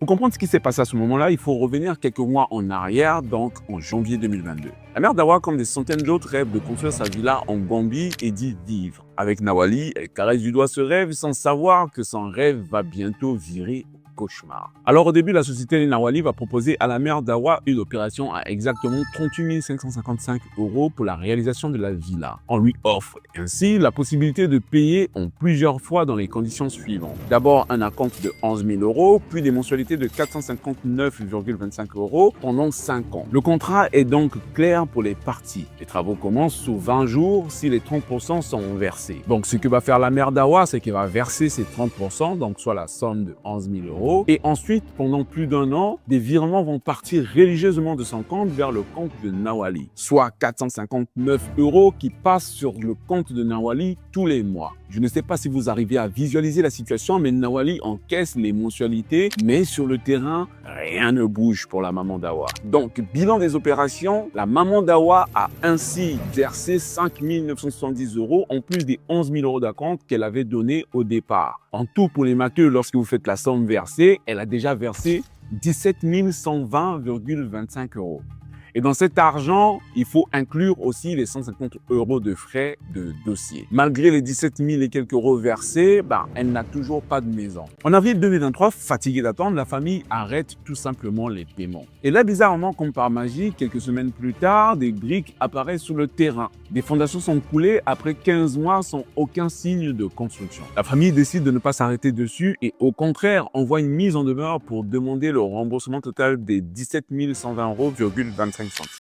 Pour comprendre ce qui s'est passé à ce moment-là, il faut revenir quelques mois en arrière, donc en janvier 2022. La mère d'Awa, comme des centaines d'autres, rêve de construire sa villa en Gambie et d'y vivre. Avec Nawali, elle caresse du doigt ce rêve sans savoir que son rêve va bientôt virer au cauchemar. Alors au début, la société Nawali va proposer à la mère d'Awa une opération à exactement 38 555 € pour la réalisation de la villa. On lui offre ainsi la possibilité de payer en plusieurs fois dans les conditions suivantes. D'abord un acompte de 11 000 €, puis des mensualités de 459,25 € pendant 5 ans. Le contrat est donc clair pour les parties. Les travaux commencent sous 20 jours si les 30% sont versés. Donc ce que va faire la mère d'Awa, c'est qu'elle va verser ces 30%, donc soit la somme de 11 000 €. Et ensuite, pendant plus d'un an, des virements vont partir religieusement de son compte vers le compte de Nawali, soit 459 € qui passent sur le compte de Nawali tous les mois. Je ne sais pas si vous arrivez à visualiser la situation, mais Nawali encaisse les mensualités, mais sur le terrain, rien ne bouge pour la maman d'Awa. Donc, bilan des opérations, la maman d'Awa a ainsi versé 5 970 € en plus des 11 000 € d'acompte qu'elle avait donné au départ. En tout, pour les matheux, lorsque vous faites la somme versée, elle a déjà versé 17 120,25 €. Et dans cet argent, il faut inclure aussi les 150 € de frais de dossier. Malgré les 17 000 et quelques euros versés, elle n'a toujours pas de maison. En avril 2023, fatiguée d'attendre, la famille arrête tout simplement les paiements. Et là, bizarrement, comme par magie, quelques semaines plus tard, des briques apparaissent sur le terrain. Des fondations sont coulées après 15 mois sans aucun signe de construction. La famille décide de ne pas s'arrêter dessus et au contraire envoie une mise en demeure pour demander le remboursement total des 17 120,25 €.